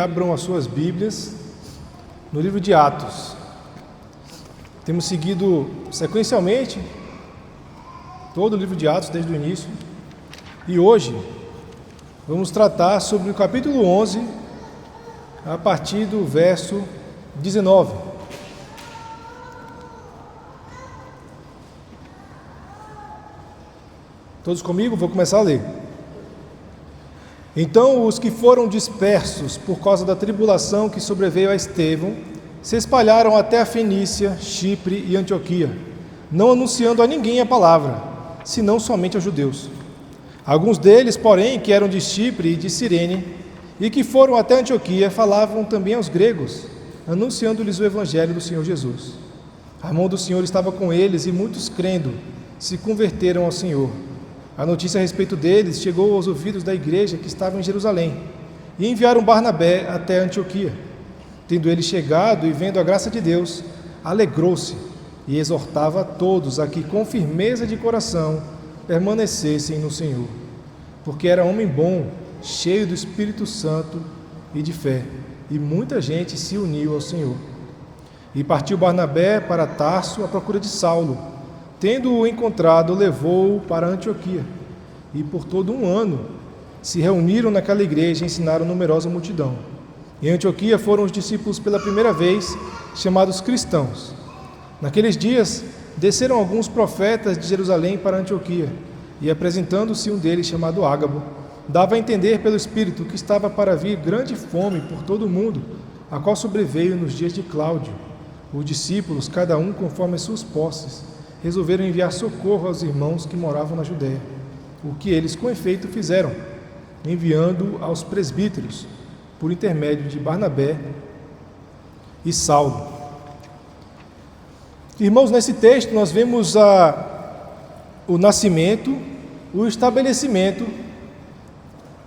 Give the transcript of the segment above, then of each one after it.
Abram as suas Bíblias no livro de Atos. Temos seguido sequencialmente todo o livro de Atos desde o início. E hoje vamos tratar sobre o capítulo 11, a partir do verso 19. Todos comigo? Vou começar a ler. Então os que foram dispersos por causa da tribulação que sobreveio a Estevão se espalharam até a Fenícia, Chipre e Antioquia, não anunciando a ninguém a palavra, senão somente aos judeus. Alguns deles, porém, que eram de Chipre e de Cirene, e que foram até Antioquia, falavam também aos gregos, anunciando-lhes o evangelho do Senhor Jesus. A mão do Senhor estava com eles, e muitos, crendo, se converteram ao Senhor. A notícia a respeito deles chegou aos ouvidos da igreja que estava em Jerusalém, e enviaram Barnabé até Antioquia. Tendo ele chegado e vendo a graça de Deus, alegrou-se e exortava a todos a que com firmeza de coração permanecessem no Senhor, porque era homem bom, cheio do Espírito Santo e de fé, e muita gente se uniu ao Senhor. E partiu Barnabé para Tarso à procura de Saulo. Tendo-o encontrado, levou-o para Antioquia, e por todo um ano se reuniram naquela igreja e ensinaram numerosa multidão. Em Antioquia foram os discípulos pela primeira vez chamados cristãos. Naqueles dias desceram alguns profetas de Jerusalém para Antioquia, e apresentando-se um deles chamado Ágabo, dava a entender pelo Espírito que estava para vir grande fome por todo o mundo, a qual sobreveio nos dias de Cláudio. Os discípulos, cada um conforme as suas posses, resolveram enviar socorro aos irmãos que moravam na Judéia, o que eles com efeito fizeram, enviando aos presbíteros, por intermédio de Barnabé e Saulo. Irmãos, nesse texto nós vemos o nascimento, o estabelecimento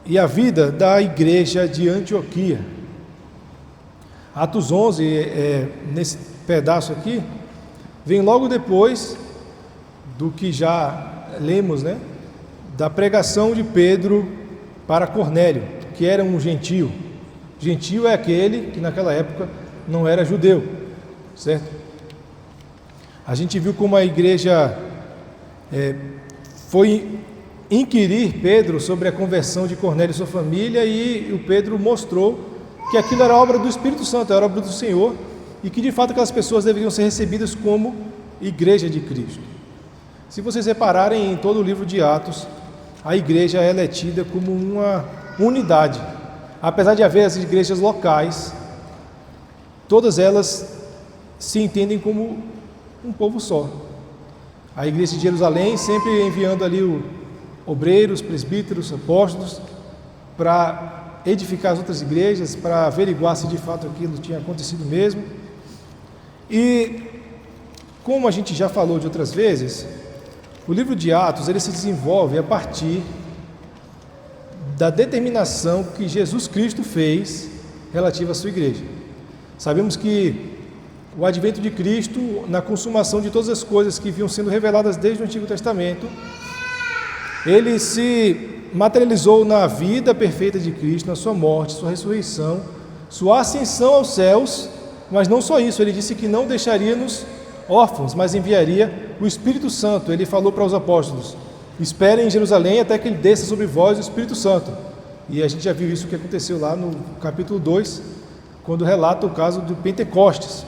e a vida da igreja de Antioquia. Atos 11, nesse pedaço aqui, vem logo depois do que já lemos, da pregação de Pedro para Cornélio, que era um gentio. Gentio é aquele que naquela época não era judeu, certo? A gente viu como a igreja foi inquirir Pedro sobre a conversão de Cornélio e sua família, e o Pedro mostrou que aquilo era obra do Espírito Santo, era obra do Senhor, e que de fato aquelas pessoas deveriam ser recebidas como igreja de Cristo. Se vocês repararem em todo o livro de Atos, a igreja ela é tida como uma unidade. Apesar de haver as igrejas locais, todas elas se entendem como um povo só. A igreja de Jerusalém sempre enviando ali obreiros, presbíteros, apóstolos, para edificar as outras igrejas, para averiguar se de fato aquilo tinha acontecido mesmo. E como a gente já falou de outras vezes, o livro de Atos ele se desenvolve a partir da determinação que Jesus Cristo fez relativa à sua igreja. Sabemos que o advento de Cristo, na consumação de todas as coisas que vinham sendo reveladas desde o Antigo Testamento, ele se materializou na vida perfeita de Cristo, na sua morte, sua ressurreição, sua ascensão aos céus. Mas não só isso, ele disse que não deixaria-nos órfãos, mas enviaria o Espírito Santo. Ele falou para os apóstolos: esperem em Jerusalém até que ele desça sobre vós o Espírito Santo. E a gente já viu isso que aconteceu lá no capítulo 2, quando relata o caso de Pentecostes.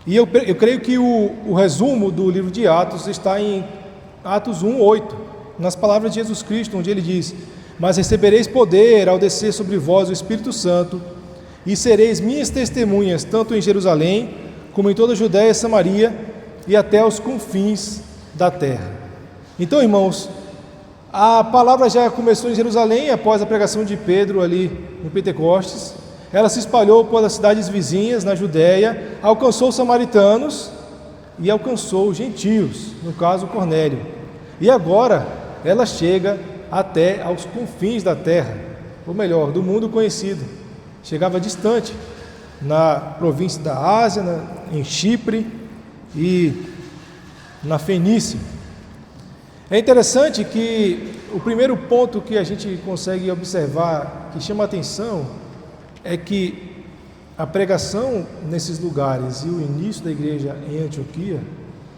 E eu creio que o resumo do livro de Atos está em Atos 1:8, nas palavras de Jesus Cristo, onde ele diz: mas recebereis poder ao descer sobre vós o Espírito Santo, e sereis minhas testemunhas, tanto em Jerusalém, como em toda a Judéia e Samaria, e até os confins da terra. Então, irmãos, a palavra já começou em Jerusalém, após a pregação de Pedro ali no Pentecostes. Ela se espalhou pelas cidades vizinhas, na Judéia, alcançou os samaritanos e alcançou os gentios, no caso Cornélio. E agora, ela chega até aos confins da terra, ou melhor, do mundo conhecido. Chegava distante, na província da Ásia, em Chipre e na Fenícia. É interessante que o primeiro ponto que a gente consegue observar, que chama a atenção, é que a pregação nesses lugares e o início da igreja em Antioquia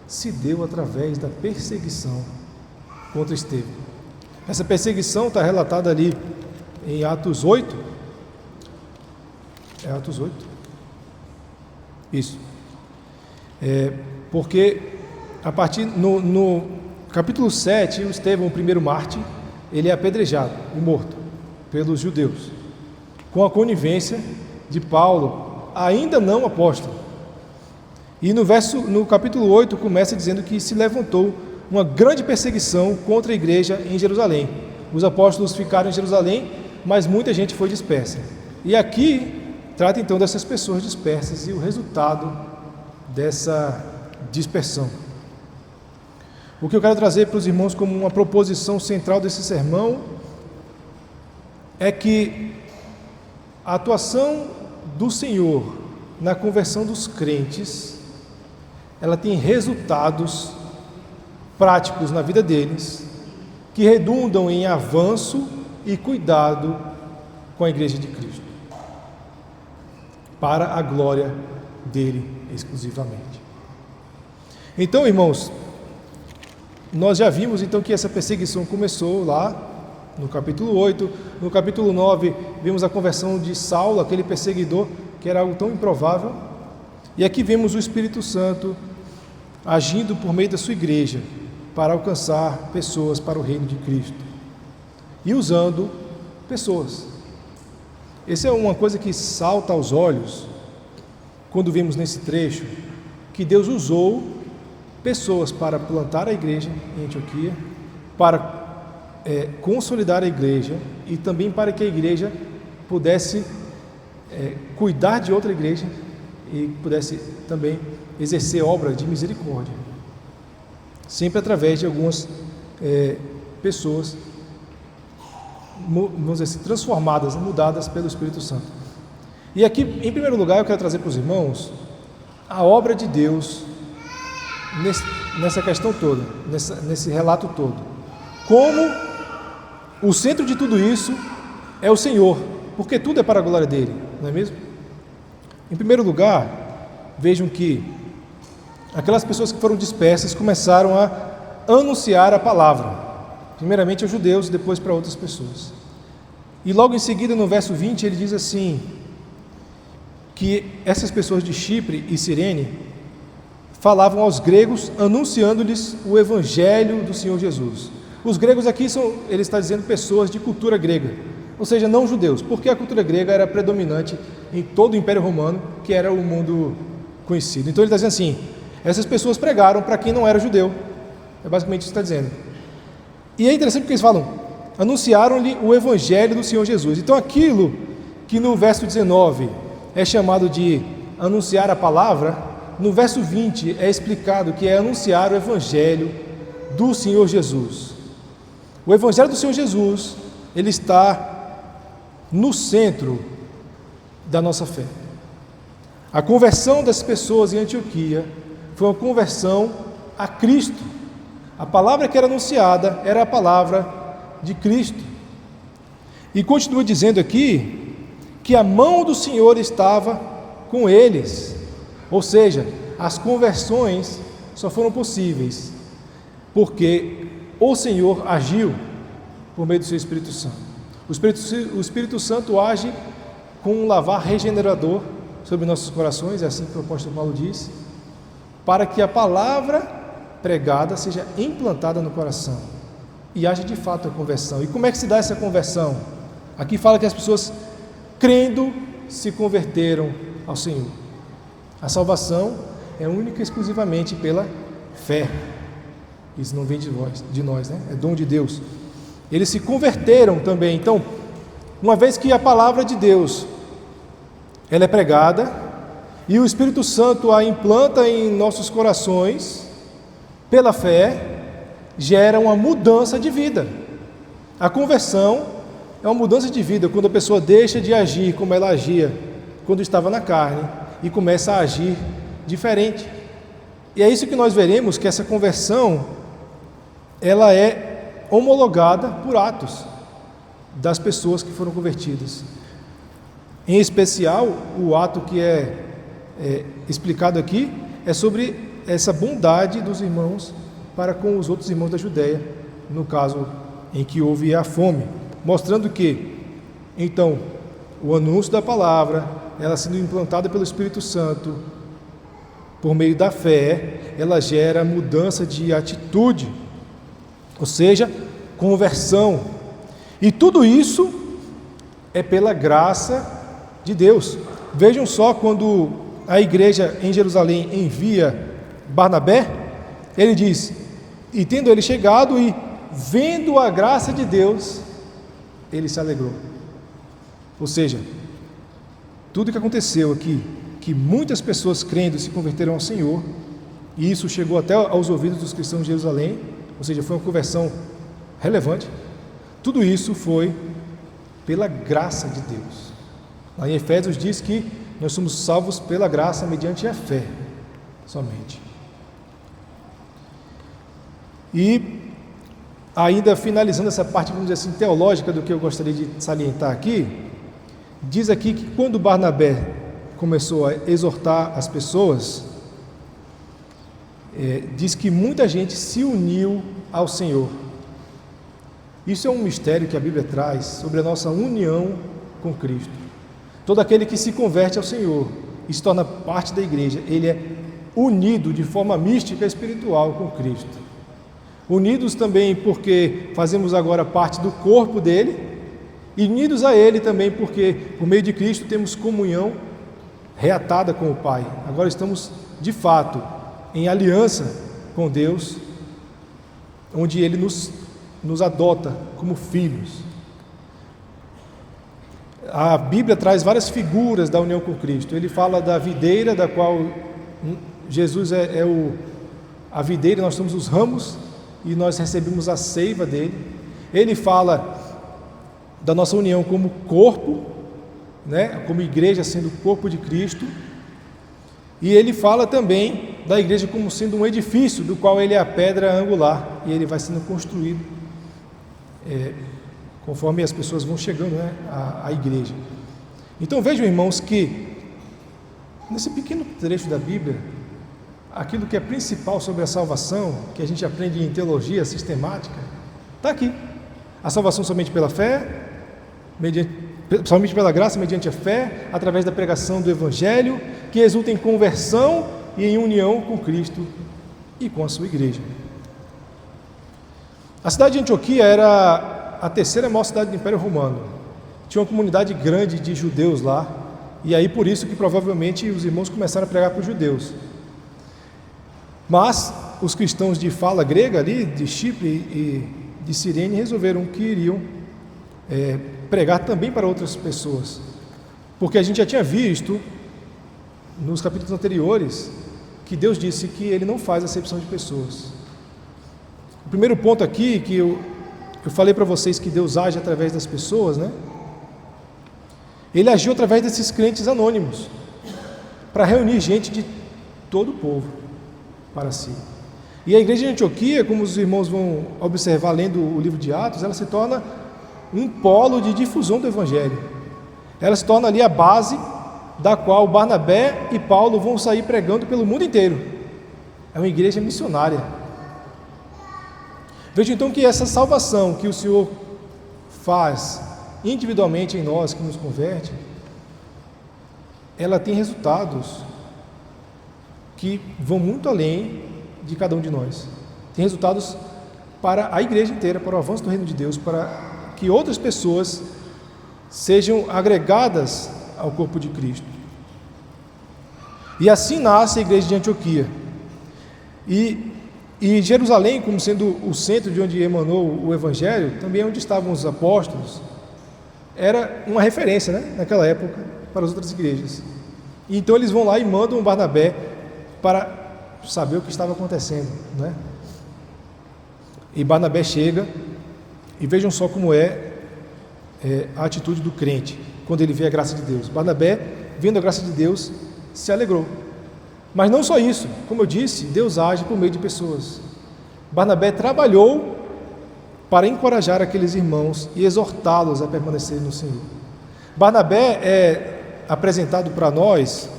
se deu através da perseguição contra Estevão. Essa perseguição está relatada ali em Atos 8. É Atos 8? Isso. Porque a partir no capítulo 7, o Estevão, o primeiro mártir, ele é apedrejado e morto pelos judeus, com a conivência de Paulo, ainda não apóstolo. E no capítulo 8 começa dizendo que se levantou uma grande perseguição contra a igreja em Jerusalém. Os apóstolos ficaram em Jerusalém, mas muita gente foi dispersa. E aqui trata então dessas pessoas dispersas e o resultado dessa dispersão. O que eu quero trazer para os irmãos como uma proposição central desse sermão é que a atuação do Senhor na conversão dos crentes, ela tem resultados práticos na vida deles, que redundam em avanço e cuidado com a igreja de Cristo, para a glória dele exclusivamente. Então, irmãos, nós já vimos então que essa perseguição começou lá no capítulo 8, no capítulo 9 vimos a conversão de Saulo, aquele perseguidor que era algo tão improvável, e aqui vemos o Espírito Santo agindo por meio da sua igreja para alcançar pessoas para o reino de Cristo e usando pessoas. Essa é uma coisa que salta aos olhos quando vemos nesse trecho que Deus usou pessoas para plantar a igreja em Antioquia, para consolidar a igreja e também para que a igreja pudesse cuidar de outra igreja e pudesse também exercer obra de misericórdia, sempre através de algumas pessoas, vamos dizer assim, transformadas, mudadas pelo Espírito Santo. E aqui, em primeiro lugar, eu quero trazer para os irmãos a obra de Deus nessa questão toda, nesse relato todo. Como o centro de tudo isso é o Senhor, porque tudo é para a glória dele, não é mesmo? Em primeiro lugar, vejam que aquelas pessoas que foram dispersas começaram a anunciar a palavra, primeiramente aos judeus e depois para outras pessoas. E logo em seguida, no verso 20, ele diz assim, que essas pessoas de Chipre e Cirene falavam aos gregos, anunciando-lhes o evangelho do Senhor Jesus. Os gregos aqui ele está dizendo pessoas de cultura grega, ou seja, não judeus, porque a cultura grega era predominante em todo o Império Romano, que era o mundo conhecido. Então ele está dizendo assim, essas pessoas pregaram para quem não era judeu, é basicamente isso que está dizendo. E é interessante porque eles falam, anunciaram-lhe o evangelho do Senhor Jesus. Então aquilo que no verso 19 é chamado de anunciar a palavra, no verso 20 é explicado que é anunciar o evangelho do Senhor Jesus. O evangelho do Senhor Jesus, ele está no centro da nossa fé. A conversão das pessoas em Antioquia foi uma conversão a Cristo. A palavra que era anunciada era a palavra de Cristo. E continua dizendo aqui que a mão do Senhor estava com eles. Ou seja, as conversões só foram possíveis porque o Senhor agiu por meio do seu Espírito Santo. O Espírito Santo age com um lavar regenerador sobre nossos corações, é assim que o apóstolo Paulo diz, para que a palavra pregada seja implantada no coração e haja de fato a conversão. E como é que se dá essa conversão? Aqui fala que as pessoas, crendo, se converteram ao Senhor. A salvação é única e exclusivamente pela fé. Isso não vem de nós, né? É dom de Deus. Eles se converteram também. Então, uma vez que a palavra de Deus ela é pregada e o Espírito Santo a implanta em nossos corações, pela fé, gera uma mudança de vida. A conversão é uma mudança de vida quando a pessoa deixa de agir como ela agia quando estava na carne e começa a agir diferente. E é isso que nós veremos, que essa conversão ela é homologada por atos das pessoas que foram convertidas. Em especial, o ato que é explicado aqui é sobre essa bondade dos irmãos para com os outros irmãos da Judéia, no caso em que houve a fome, mostrando que, então, o anúncio da palavra, ela sendo implantada pelo Espírito Santo, por meio da fé, ela gera mudança de atitude, ou seja, conversão. E tudo isso é pela graça de Deus. Vejam só, quando a igreja em Jerusalém envia Barnabé, ele diz: e tendo ele chegado e vendo a graça de Deus, ele se alegrou. Ou seja, tudo que aconteceu aqui, que muitas pessoas crendo se converteram ao Senhor, e isso chegou até aos ouvidos dos cristãos de Jerusalém, ou seja, foi uma conversão relevante. Tudo isso foi pela graça de Deus. Lá em Efésios diz que nós somos salvos pela graça mediante a fé somente. E ainda finalizando essa parte, vamos dizer assim, teológica do que eu gostaria de salientar aqui, diz aqui que quando Barnabé começou a exortar as pessoas, diz que muita gente se uniu ao Senhor. Isso é um mistério que a Bíblia traz sobre a nossa união com Cristo. Todo aquele que se converte ao Senhor e se torna parte da igreja, ele é unido de forma mística e espiritual com Cristo. Unidos também porque fazemos agora parte do corpo dele, e unidos a ele também porque, por meio de Cristo, temos comunhão reatada com o Pai. Agora estamos, de fato, em aliança com Deus, onde ele nos adota como filhos. A Bíblia traz várias figuras da união com Cristo. Ele fala da videira, da qual Jesus é a videira, nós somos os ramos e nós recebemos a seiva dele. Ele fala da nossa união como corpo, né, como igreja sendo o corpo de Cristo. E ele fala também da igreja como sendo um edifício, do qual ele é a pedra angular, e ele vai sendo construído conforme as pessoas vão chegando, né, à igreja. Então vejam, irmãos, que nesse pequeno trecho da Bíblia, aquilo que é principal sobre a salvação, que a gente aprende em teologia sistemática, está aqui. A salvação somente pela fé, somente pela graça, mediante a fé, através da pregação do Evangelho, que resulta em conversão e em união com Cristo e com a sua igreja. A cidade de Antioquia era a terceira maior cidade do Império Romano. Tinha uma comunidade grande de judeus lá, e aí por isso que provavelmente os irmãos começaram a pregar para os judeus. Mas os cristãos de fala grega ali, de Chipre e de Cirene, resolveram que iriam pregar também para outras pessoas, porque a gente já tinha visto nos capítulos anteriores que Deus disse que Ele não faz acepção de pessoas. O primeiro ponto aqui, que eu falei para vocês que Deus age através das pessoas, né? Ele agiu através desses crentes anônimos, para reunir gente de todo o povo para si. E a igreja de Antioquia, como os irmãos vão observar lendo o livro de Atos, ela se torna um polo de difusão do Evangelho. Ela se torna ali a base da qual Barnabé e Paulo vão sair pregando pelo mundo inteiro. É uma igreja missionária. Veja então que essa salvação que o Senhor faz individualmente em nós, que nos converte, ela tem resultados que vão muito além de cada um de nós. Tem resultados para a igreja inteira, para o avanço do reino de Deus, para que outras pessoas sejam agregadas ao corpo de Cristo. E assim nasce a igreja de Antioquia. E Jerusalém, como sendo o centro de onde emanou o Evangelho, também onde estavam os apóstolos, era uma referência, né, naquela época para as outras igrejas. E então eles vão lá e mandam Barnabé para saber o que estava acontecendo, né? E Barnabé chega, e vejam só como é a atitude do crente quando ele vê a graça de Deus. Barnabé, vendo a graça de Deus, se alegrou. Mas não só isso, como eu disse, Deus age por meio de pessoas. Barnabé trabalhou para encorajar aqueles irmãos e exortá-los a permanecerem no Senhor. Barnabé apresentado para nós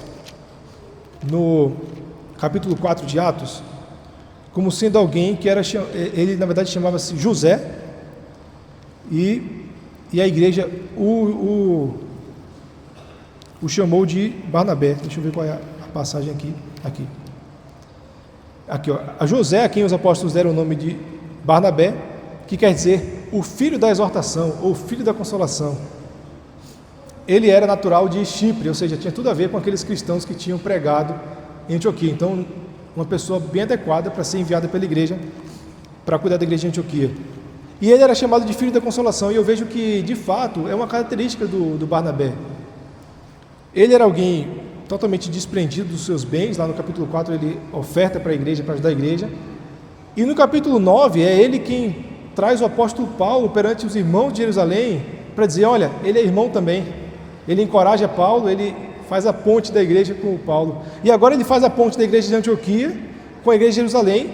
no capítulo 4 de Atos como sendo alguém que ele na verdade chamava-se José, e a igreja o chamou de Barnabé. Deixa eu ver qual é a passagem aqui, ó. A José, a quem os apóstolos deram o nome de Barnabé, que quer dizer o filho da exortação, ou filho da consolação. Ele era natural de Chipre, ou seja, tinha tudo a ver com aqueles cristãos que tinham pregado em Antioquia. Então, uma pessoa bem adequada para ser enviada pela igreja, para cuidar da igreja de Antioquia. E ele era chamado de filho da consolação, e eu vejo que, de fato, é uma característica do Barnabé. Ele era alguém totalmente desprendido dos seus bens. Lá no capítulo 4 ele oferta para a igreja, para ajudar a igreja. E no capítulo 9 é ele quem traz o apóstolo Paulo perante os irmãos de Jerusalém para dizer, olha, ele é irmão também. Ele encoraja Paulo, ele faz a ponte da igreja com o Paulo. E agora ele faz a ponte da igreja de Antioquia com a igreja de Jerusalém,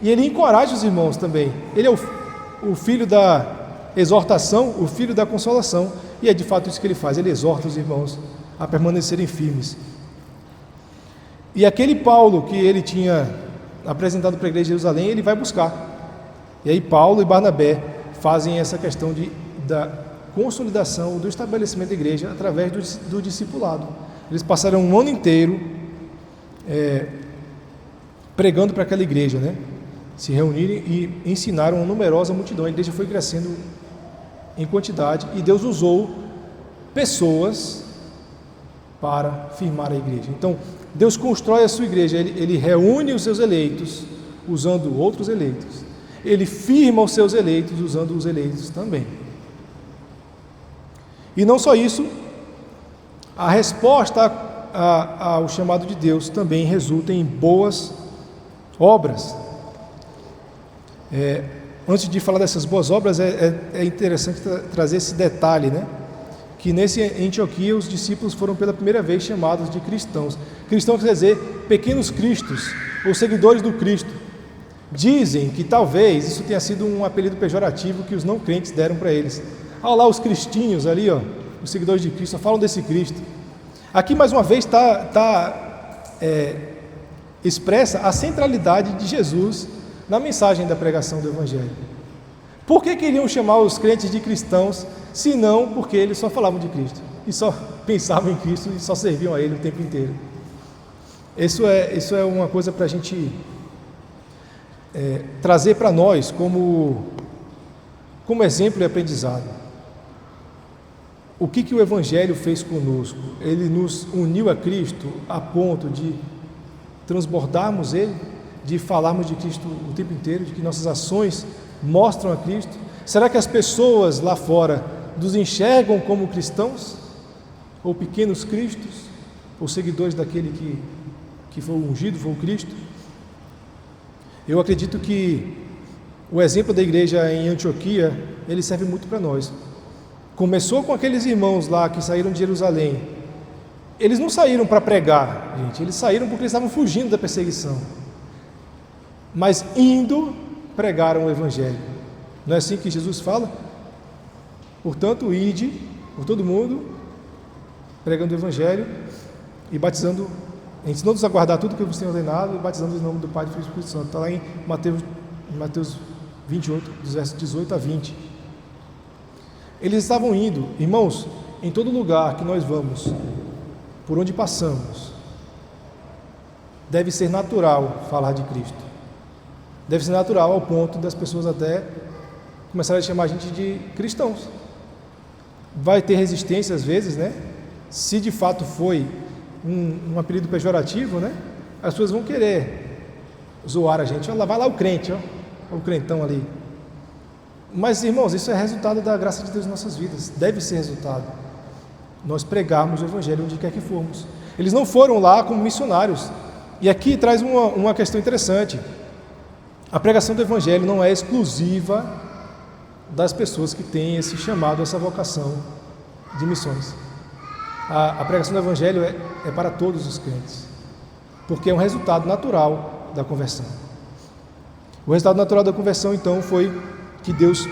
e ele encoraja os irmãos também. Ele é o filho da exortação, o filho da consolação, e é de fato isso que ele faz, ele exorta os irmãos a permanecerem firmes. E aquele Paulo que ele tinha apresentado para a igreja de Jerusalém, ele vai buscar. E aí Paulo e Barnabé fazem essa questão da consolidação, do estabelecimento da igreja através do discipulado. Eles passaram um ano inteiro pregando para aquela igreja, né? Se reunirem e ensinaram uma numerosa multidão. A igreja foi crescendo em quantidade e Deus usou pessoas para firmar a igreja. Então, Deus constrói a sua igreja, ele reúne os seus eleitos usando outros eleitos. Ele firma os seus eleitos usando os eleitos também. E não só isso, a resposta ao chamado de Deus também resulta em boas obras. Antes de falar dessas boas obras, é interessante trazer esse detalhe, né? Que em Antioquia os discípulos foram pela primeira vez chamados de cristãos. Cristãos quer dizer pequenos cristos, ou seguidores do Cristo. Dizem que talvez isso tenha sido um apelido pejorativo que os não crentes deram para eles. Olha lá os cristinhos ali, ó, os seguidores de Cristo, só falam desse Cristo. Aqui mais uma vez está expressa a centralidade de Jesus na mensagem da pregação do Evangelho. Por que queriam chamar os crentes de cristãos, se não porque eles só falavam de Cristo, e só pensavam em Cristo e só serviam a Ele o tempo inteiro? Isso é uma coisa para a gente trazer para nós como exemplo e aprendizado. O que o Evangelho fez conosco? Ele nos uniu a Cristo a ponto de transbordarmos Ele, de falarmos de Cristo o tempo inteiro, de que nossas ações mostram a Cristo. Será que as pessoas lá fora nos enxergam como cristãos? Ou pequenos cristos? Ou seguidores daquele que foi ungido, foi o Cristo? Eu acredito que o exemplo da igreja em Antioquia, ele serve muito para nós. Começou com aqueles irmãos lá que saíram de Jerusalém. Eles não saíram para pregar, gente, eles saíram porque eles estavam fugindo da perseguição. Mas indo, pregaram o Evangelho. Não é assim que Jesus fala? Portanto, ide por todo mundo, pregando o Evangelho e batizando, ensinando-os a guardar tudo que eu vos tenho ordenado e batizando em nome do Pai, do Filho e do Espírito Santo. Está lá em Mateus 28, dos versos 18 a 20. Eles estavam indo, irmãos, em todo lugar que nós vamos, por onde passamos, deve ser natural falar de Cristo. Deve ser natural ao ponto das pessoas até começarem a chamar a gente de cristãos. Vai ter resistência às vezes, né? Se de fato foi um apelido pejorativo, né? As pessoas vão querer zoar a gente. Olha lá, vai lá o crente, ó, o crentão ali. Mas, irmãos, isso é resultado da graça de Deus em nossas vidas. Deve ser resultado. Nós pregarmos o Evangelho onde quer que formos. Eles não foram lá como missionários. E aqui traz uma questão interessante. A pregação do Evangelho não é exclusiva das pessoas que têm esse chamado, essa vocação de missões. A pregação do Evangelho é para todos os crentes, porque é um resultado natural da conversão. O resultado natural da conversão, então, foi que Deus,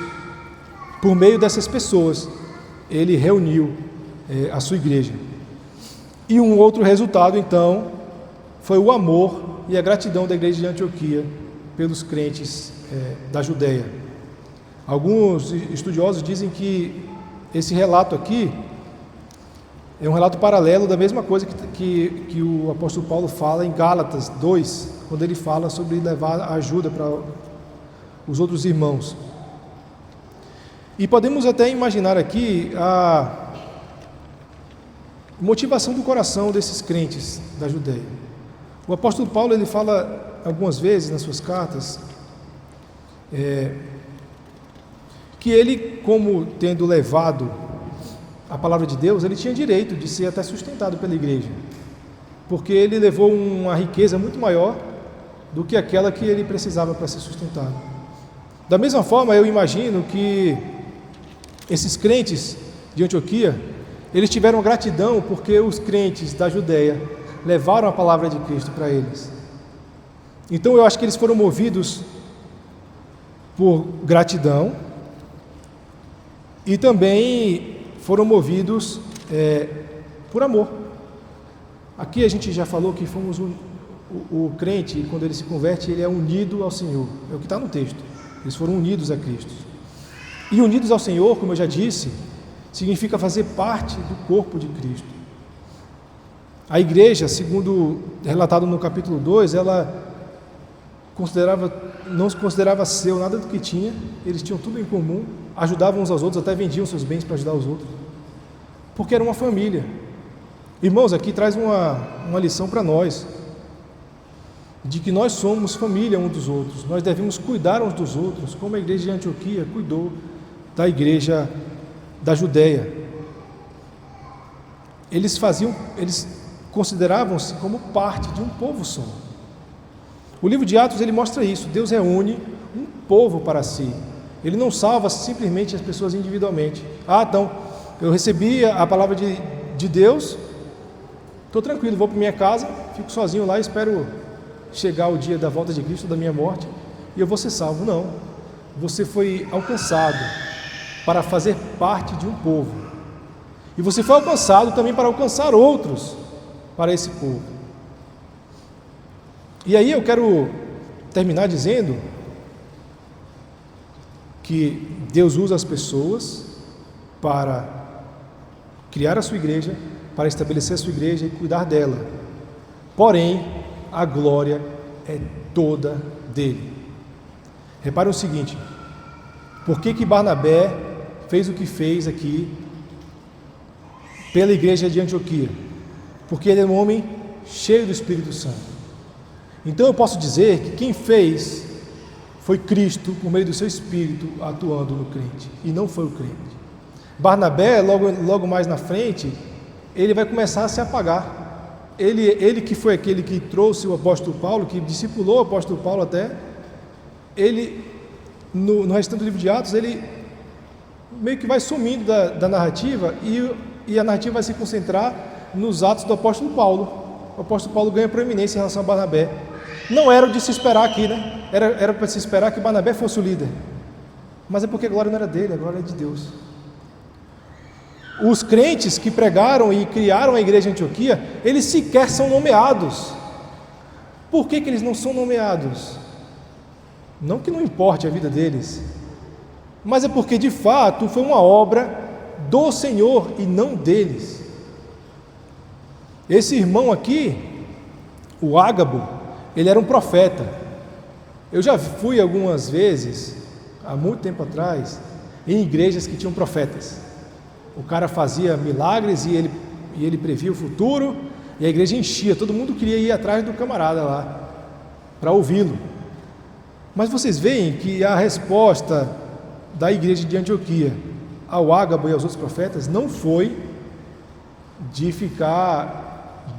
por meio dessas pessoas, Ele reuniu a sua igreja. E um outro resultado, então, foi o amor e a gratidão da igreja de Antioquia pelos crentes da Judéia. Alguns estudiosos dizem que esse relato aqui é um relato paralelo da mesma coisa que o apóstolo Paulo fala em Gálatas 2, quando ele fala sobre levar ajuda para os outros irmãos. E podemos até imaginar aqui a motivação do coração desses crentes da Judéia. O apóstolo Paulo, ele fala algumas vezes nas suas cartas que ele, como tendo levado a palavra de Deus, ele tinha direito de ser até sustentado pela igreja, porque ele levou uma riqueza muito maior do que aquela que ele precisava para ser sustentado. Da mesma forma, eu imagino que esses crentes de Antioquia, eles tiveram gratidão porque os crentes da Judéia levaram a palavra de Cristo para eles. Então eu acho que eles foram movidos por gratidão e também foram movidos por amor. Aqui a gente já falou que fomos o crente, quando ele se converte, ele é unido ao Senhor. É o que está no texto. Eles foram unidos a Cristo. E unidos ao Senhor, como eu já disse, significa fazer parte do corpo de Cristo. A igreja, segundo relatado no capítulo 2, ela não se considerava seu nada do que tinha, eles tinham tudo em comum, ajudavam uns aos outros, até vendiam seus bens para ajudar os outros, porque era uma família. Irmãos, aqui traz uma lição para nós, de que nós somos família uns dos outros, nós devemos cuidar uns dos outros, como a igreja de Antioquia cuidou da igreja da Judéia. Eles consideravam-se como parte de um povo só. O livro de Atos, ele mostra isso. Deus reúne um povo para si. Ele não salva simplesmente as pessoas individualmente. Então, eu recebi a palavra de Deus, estou tranquilo, vou para minha casa, fico sozinho lá, espero chegar o dia da volta de Cristo, da minha morte, e eu vou ser salvo. Não. Você foi alcançado para fazer parte de um povo. E você foi alcançado também para alcançar outros para esse povo. E aí eu quero terminar dizendo que Deus usa as pessoas para criar a sua igreja, para estabelecer a sua igreja e cuidar dela. Porém, a glória é toda dele. Reparem o seguinte: por que Barnabé fez o que fez aqui pela igreja de Antioquia? Porque ele é um homem cheio do Espírito Santo. Então eu posso dizer que quem fez foi Cristo, por meio do seu Espírito, atuando no crente, e não foi o crente. Barnabé, logo mais na frente, ele vai começar a se apagar. Ele que foi aquele que trouxe o apóstolo Paulo, que discipulou o apóstolo Paulo até, ele, no restante do livro de Atos, ele meio que vai sumindo da narrativa, e a narrativa vai se concentrar nos atos do apóstolo Paulo. O apóstolo Paulo ganha proeminência em relação a Barnabé. Não era de se esperar aqui, né? Era para se esperar que Barnabé fosse o líder. Mas é porque a glória não era dele, a glória é de Deus. Os crentes que pregaram e criaram a igreja de Antioquia, eles sequer são nomeados. Por que eles não são nomeados? Não que não importe a vida deles, mas é porque de fato foi uma obra do Senhor e não deles. Esse irmão aqui, o Ágabo, ele era um profeta. Eu já fui algumas vezes, há muito tempo atrás, em igrejas que tinham profetas. O cara fazia milagres e ele previa o futuro, e a igreja enchia, todo mundo queria ir atrás do camarada lá, para ouvi-lo. Mas vocês veem que a resposta da igreja de Antioquia ao Ágabo e aos outros profetas não foi de ficar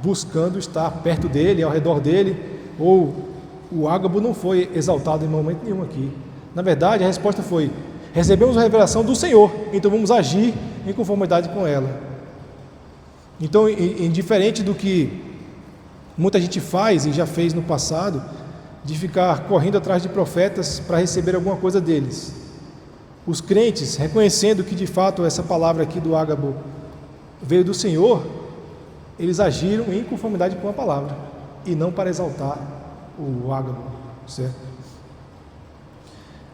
buscando estar perto dele, ao redor dele, ou o Ágabo não foi exaltado em momento nenhum aqui. Na verdade, a resposta foi: recebemos a revelação do Senhor, então vamos agir em conformidade com ela. Então, indiferente do que muita gente faz e já fez no passado, de ficar correndo atrás de profetas para receber alguma coisa deles, os crentes, reconhecendo que de fato essa palavra aqui do Ágabo veio do Senhor, eles agiram em conformidade com a palavra e não para exaltar o ágapo, certo?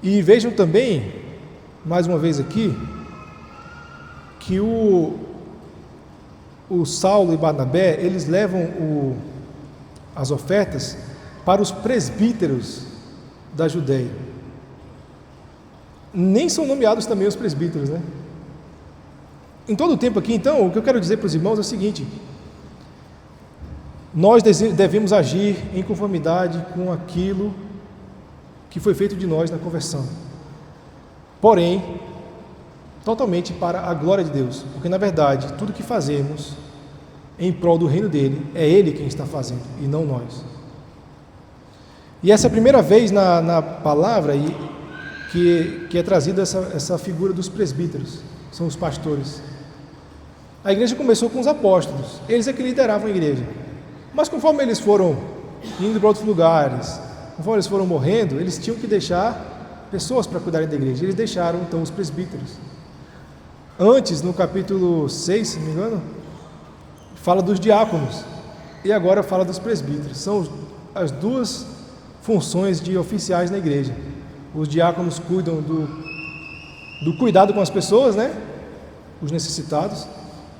E vejam também, mais uma vez aqui, que o Saulo e Barnabé, eles levam as ofertas para os presbíteros da Judéia. Nem são nomeados também os presbíteros, né? Em todo o tempo aqui, então, o que eu quero dizer para os irmãos é o seguinte: nós devemos agir em conformidade com aquilo que foi feito de nós na conversão, porém, totalmente para a glória de Deus, porque na verdade, tudo que fazemos em prol do reino dele, é ele quem está fazendo e não nós. E essa é a primeira vez na palavra que é trazida essa figura dos presbíteros, são os pastores. A igreja começou com os apóstolos, eles é que lideravam a igreja, mas conforme eles foram indo para outros lugares, conforme eles foram morrendo, eles tinham que deixar pessoas para cuidarem da igreja, eles deixaram então os presbíteros. Antes, no capítulo 6, se não me engano, fala dos diáconos, e agora fala dos presbíteros. São as duas funções de oficiais na igreja. Os diáconos cuidam do cuidado com as pessoas, né? Os necessitados,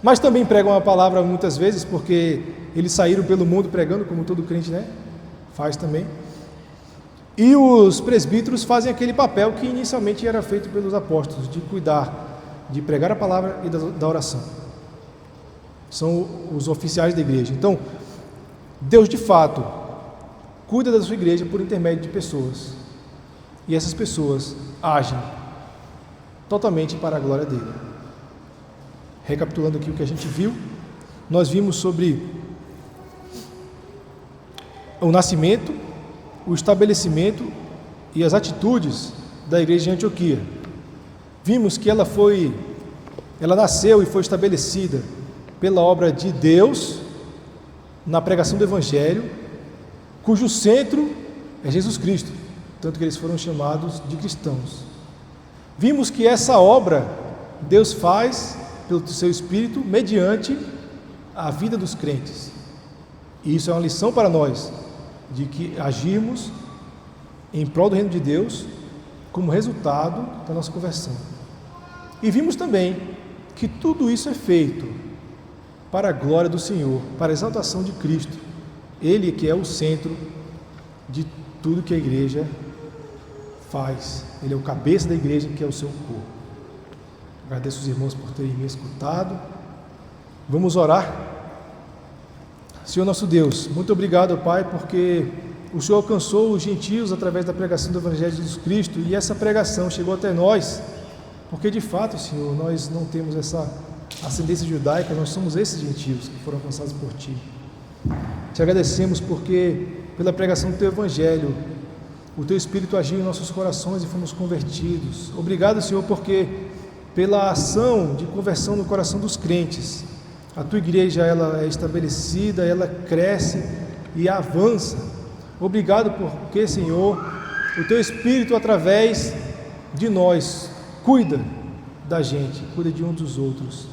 mas também pregam a palavra muitas vezes, porque eles saíram pelo mundo pregando, como todo crente, né? Faz também. E os presbíteros fazem aquele papel que inicialmente era feito pelos apóstolos, de cuidar, de pregar a palavra e da oração. São os oficiais da igreja. Então, Deus de fato cuida da sua igreja por intermédio de pessoas, e essas pessoas agem totalmente para a glória dele. Recapitulando aqui o que a gente viu, nós vimos sobre o nascimento, o estabelecimento e as atitudes da igreja de Antioquia. Vimos que ela nasceu e foi estabelecida pela obra de Deus na pregação do Evangelho, cujo centro é Jesus Cristo, tanto que eles foram chamados de cristãos. Vimos que essa obra Deus faz pelo seu Espírito mediante a vida dos crentes, e isso é uma lição para nós, de que agirmos em prol do reino de Deus como resultado da nossa conversão. E vimos também que tudo isso é feito para a glória do Senhor, para a exaltação de Cristo, Ele que é o centro de tudo que a igreja faz. Ele é o cabeça da igreja, que é o seu corpo. Agradeço os irmãos por terem me escutado. Vamos orar. Senhor nosso Deus, muito obrigado, Pai, porque o Senhor alcançou os gentios através da pregação do Evangelho de Jesus Cristo, e essa pregação chegou até nós, porque de fato, Senhor, nós não temos essa ascendência judaica, nós somos esses gentios que foram alcançados por Ti. Te agradecemos porque, pela pregação do Teu Evangelho, o Teu Espírito agiu em nossos corações e fomos convertidos. Obrigado, Senhor, porque pela ação de conversão no coração dos crentes, a Tua igreja ela é estabelecida, ela cresce e avança. Obrigado porque, Senhor, o Teu Espírito, através de nós, cuida da gente, cuida de uns dos outros.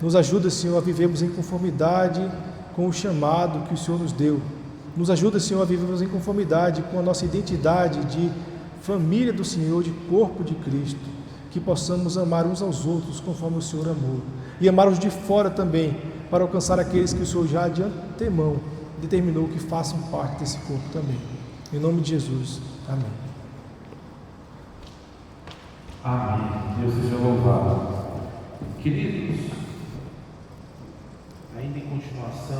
Nos ajuda, Senhor, a vivermos em conformidade com o chamado que o Senhor nos deu. Nos ajuda, Senhor, a vivermos em conformidade com a nossa identidade de família do Senhor, de corpo de Cristo, que possamos amar uns aos outros conforme o Senhor amou, e amar os de fora também, para alcançar aqueles que o Senhor já de antemão determinou que façam parte desse corpo também. Em nome de Jesus. Amém. Amém. Deus seja louvado. Queridos, ainda em continuação